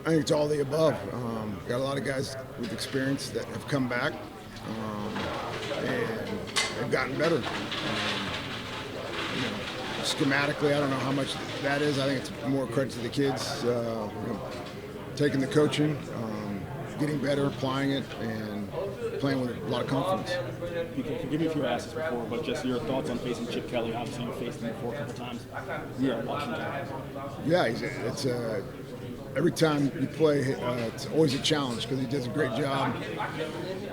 I think it's all the above. Got a lot of guys with experience that have come back, and they've gotten better. Schematically, I don't know how much that is. I think it's more credit to the kids, taking the coaching, getting better, applying it, and playing with a lot of confidence. Forgive me if you were asked this before, but just your thoughts on facing Chip Kelly. Obviously, you faced him before a couple times. We are Washington. Yeah, it's every time you play, it's always a challenge because he does a great job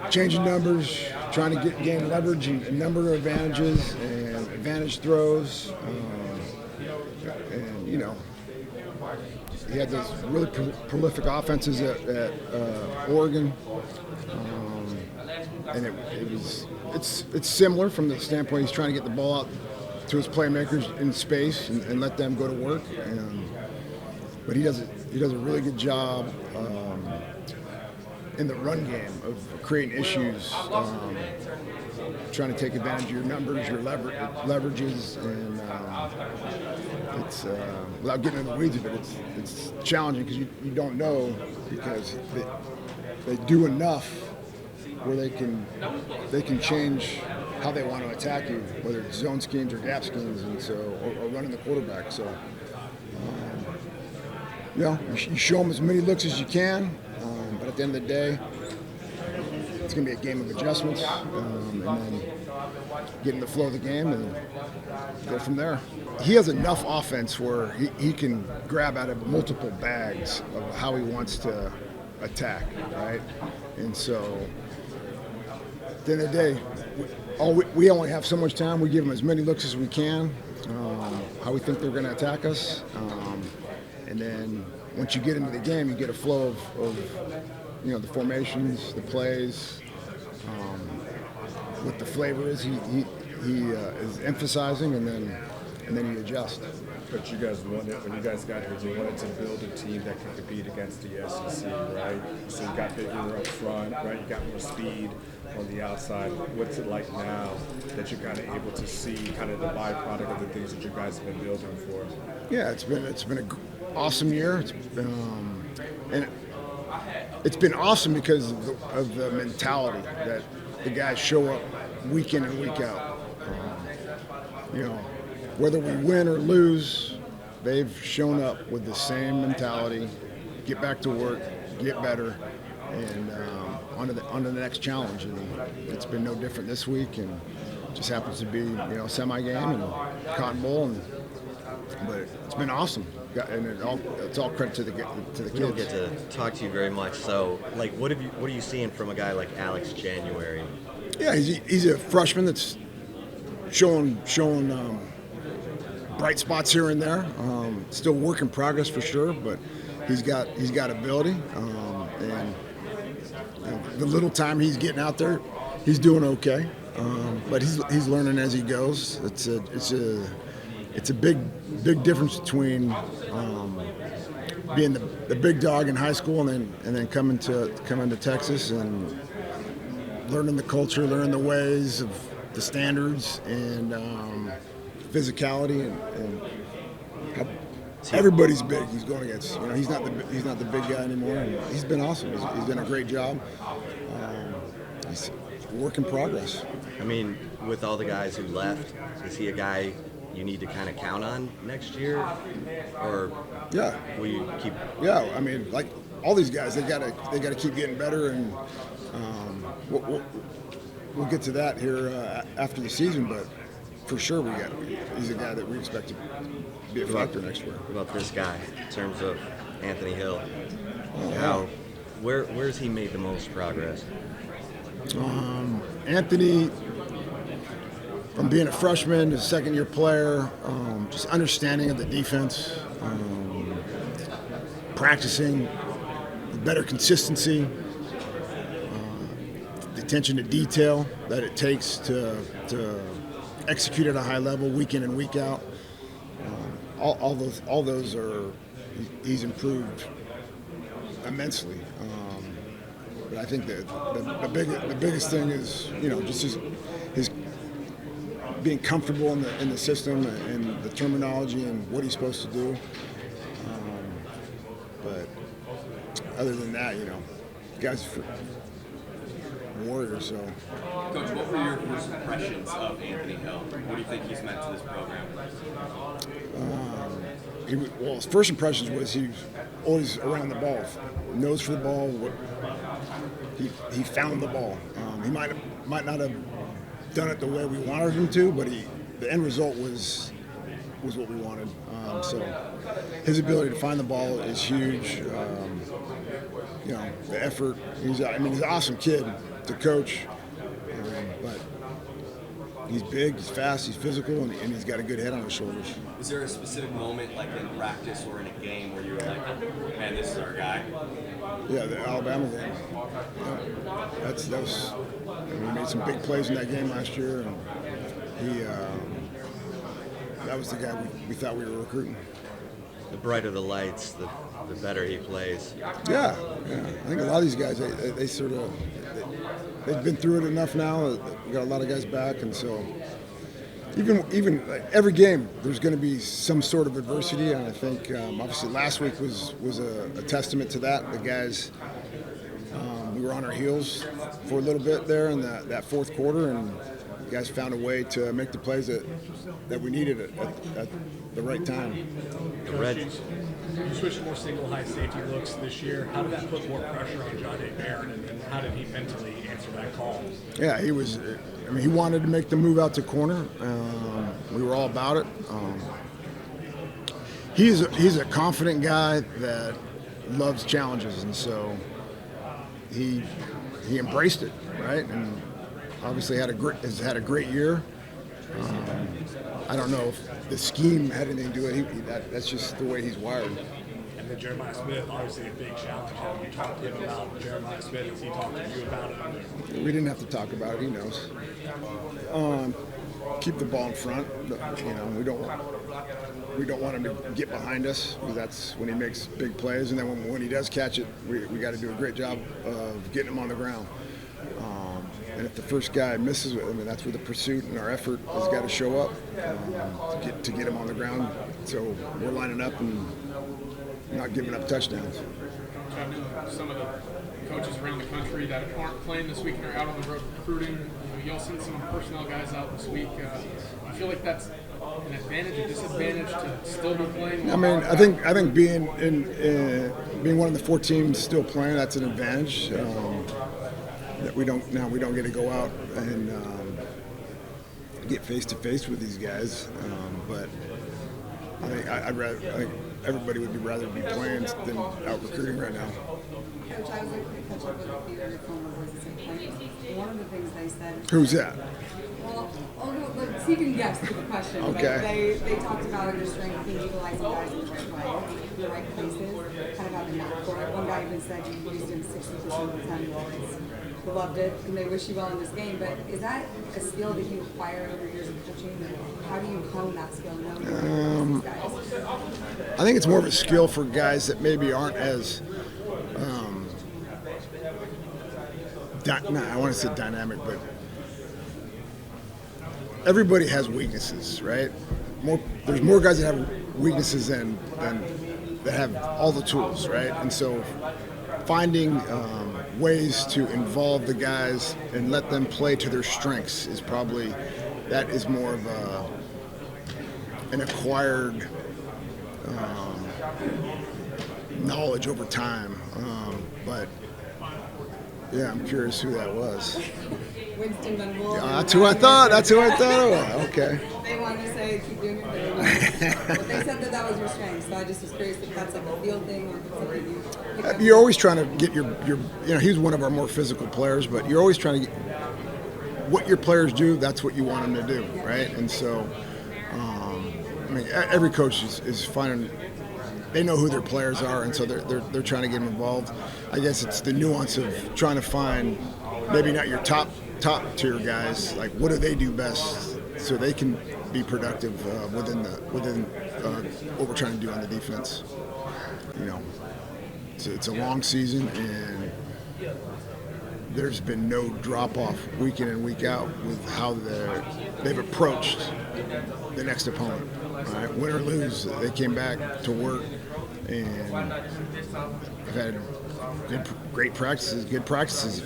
changing numbers, trying to gain leverage and a number of advantages and advantage throws. And he had those really prolific offenses at Oregon, and it's similar from the standpoint he's trying to get the ball out to his playmakers in space and let them go to work. But he does a really good job in the run game of creating issues, trying to take advantage of your numbers, your leverages, and it's without getting into the weeds of it, it's challenging because you don't know, because they do enough where they can change how they want to attack you, whether it's zone schemes or gap schemes, and so or running the quarterback. So. You show them as many looks as you can, but at the end of the day, it's going to be a game of adjustments, and then get in the flow of the game and go from there. He has enough offense where he can grab out of multiple bags of how he wants to attack, right? And so, at the end of the day, we only have so much time. We give them as many looks as we can, how we think they're going to attack us. And then once you get into the game, you get a flow of the formations, the plays, what the flavor is. He is emphasizing, and then you adjust. But you guys wanted, when you guys got here, you wanted to build a team that could compete against the SEC, right? So you got bigger up front, right? You got more speed on the outside. What's it like now that you're kind of able to see kind of the byproduct of the things that you guys have been building for? Yeah, it's been an awesome year. And it's been awesome because of the mentality that the guys show up week in and week out. Whether we win or lose, they've shown up with the same mentality. Get back to work, get better, and on to the next challenge. And it's been no different this week, and it just happens to be semi game and Cotton Bowl, but it's been awesome. And it's all credit to the kids. We don't get to talk to you very much. So, what are you seeing from a guy like Alex January? Yeah, he's a freshman that's showing bright spots here and there. Still work in progress for sure, but he's got ability, and the little time he's getting out there, he's doing okay. But he's learning as he goes. It's a big difference between being the big dog in high school and then coming to Texas and learning the culture, learning the ways of the standards and physicality and how everybody's big he's going against. He's not the big guy anymore, and he's been awesome. He's done a great job. He's a work in progress. I mean, with all the guys who left, is he a guy you need to kind of count on next year, or will you keep? Yeah, I mean, like all these guys, they gotta keep getting better, and we'll get to that here after the season. But for sure, he's a guy that we expect to be a factor next year. What about this guy in terms of Anthony Hill? Where's he made the most progress? Anthony, from being a freshman to second-year player, just understanding of the defense, practicing, better consistency, the attention to detail that it takes to execute at a high level week in and week out. All those are he's improved immensely. But I think that the biggest thing is just his being comfortable in the system and the terminology and what he's supposed to do. But other than that, guys warriors. So, Coach, what were your first impressions of Anthony Hill? What do you think he's meant to this program? His first impressions was he was always around the ball, nose for the ball. He found the ball. He might not have done it the way we wanted him to, but the end result was what we wanted. So his ability to find the ball is huge. The effort. He's an awesome kid to coach, but he's big, he's fast, he's physical, and he's got a good head on his shoulders. Was there a specific moment, like in practice or in a game, where you were like, man, this is our guy? Yeah, the Alabama game. We made some big plays in that game last year, and that was the guy we thought we were recruiting. The brighter the lights, the better he plays. Yeah. I think a lot of these guys, they've been through it enough now. We got a lot of guys back, and so even like, every game, there's going to be some sort of adversity, and I think obviously last week was a testament to that. The guys, we were on our heels for a little bit there in that fourth quarter, and the guys found a way to make the plays that we needed at the right time. The Reds. You switched to more single high safety looks this year. How did that put more pressure on John A. Barron, and how did he mentally answer that call? Yeah, he was. He wanted to make the move out to corner. We were all about it. He's a confident guy that loves challenges, and so he embraced it, right? And obviously has had a great year. I don't know if the scheme had anything to do with it. That's just the way he's wired. And then Jeremiah Smith, obviously a big challenge. Have you talked to him about Jeremiah Smith? Has he talked to you about it? We didn't have to talk about it. He knows. Keep the ball in front. We don't want him to get behind us, because that's when he makes big plays. And then when he does catch it, we got to do a great job of getting him on the ground. And if the first guy misses it, that's where the pursuit and our effort has got to show up to get him on the ground. So we're lining up and not giving up touchdowns. Some of the coaches around the country that aren't playing this week and are out on the road recruiting, y'all seen some personnel guys out this week. I feel like that's an advantage, a disadvantage to still be playing. I think being one of the 4 teams still playing, that's an advantage. That we don't get to go out and get face to face with these guys, but I think everybody would rather be playing than out recruiting right now. Coach, I was able to catch up with a few of your former boys at some point. One of the things they said. Who's that? Well, so you can guess the question. Okay. But they talked about your strength in utilizing guys in the right way, in the right places, kind of having that for it. One guy even said you used him 60% of the time. You always loved it, and they wish you well in this game. But is that a skill that you acquired over years of coaching? How do you hone that skill? Knowing guys? I think it's more of a skill for guys that maybe aren't as I want to say dynamic, but everybody has weaknesses, right? There's more guys that have weaknesses than that have all the tools, right? And so finding ways to involve the guys and let them play to their strengths is probably, that is more of an acquired knowledge over time. But yeah, I'm curious who that was. Winston Venable. That's who I thought. Okay. They wanted to say keep doing it, but they said that was your strength. So I just was curious if that's like a field thing or if it's something you picked up. You're always trying to get your he's one of our more physical players, but you're always trying to get what your players do. That's what you want them to do, right? And so, every coach is finding. They know who their players are, and so they're trying to get them involved. I guess it's the nuance of trying to find maybe not your top tier guys, like what do they do best so they can be productive within what we're trying to do on the defense. It's a long season, and there's been no drop off week in and week out with how they've approached the next opponent. Right? Win or lose, they came back to work, and I've had great practices, good practices.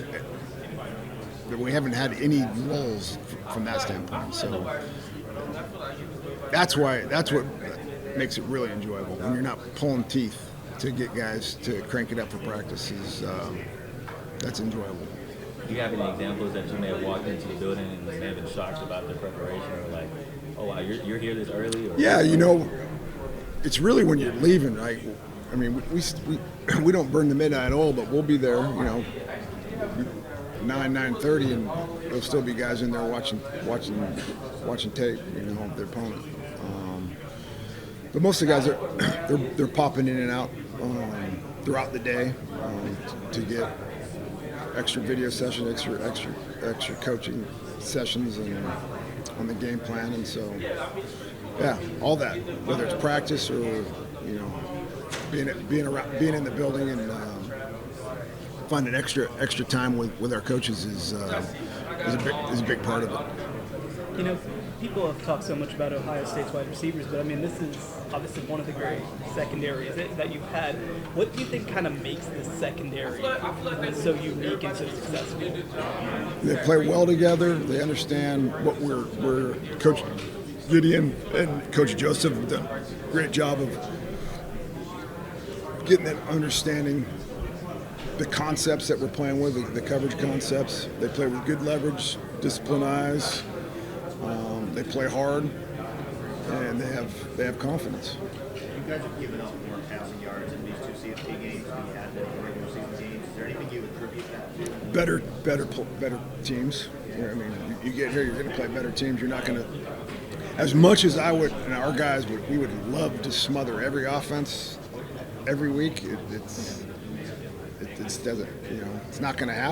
We haven't had any lulls from that standpoint. So that's what makes it really enjoyable when you're not pulling teeth to get guys to crank it up for practices. That's enjoyable. Do you have any examples that you may have walked into the building and may have been shocked about the preparation, or like, oh wow, you're here this early? Or? Yeah, it's really when you're leaving, right? I mean, we don't burn the midnight at all, but we'll be there, 9:30, and there'll still be guys in there watching tape, of their opponent. But most of the guys they're popping in and out throughout the day to get extra video sessions, extra coaching sessions, and on the game plan, and so yeah, all that, whether it's practice or being in the building and finding extra time with our coaches is a big part of it. People have talked so much about Ohio State's wide receivers, but I mean, this is obviously one of the great secondaries that you've had. What do you think kind of makes this secondary so unique and so successful? They play well together. They understand what we're Coach Gideon and Coach Joseph have done a great job of getting that understanding the concepts that we're playing with, the coverage concepts. They play with good leverage, discipline eyes. They play hard, and they have confidence. You guys have given up more passing yards in these two CFP games than you had in the regular season games. Is there anything you attribute that to? Better teams. I mean, you get here, you're going to play better teams. You're not going to, as much as I would, and our guys we would love to smother every offense every week. It doesn't, it's not going to happen.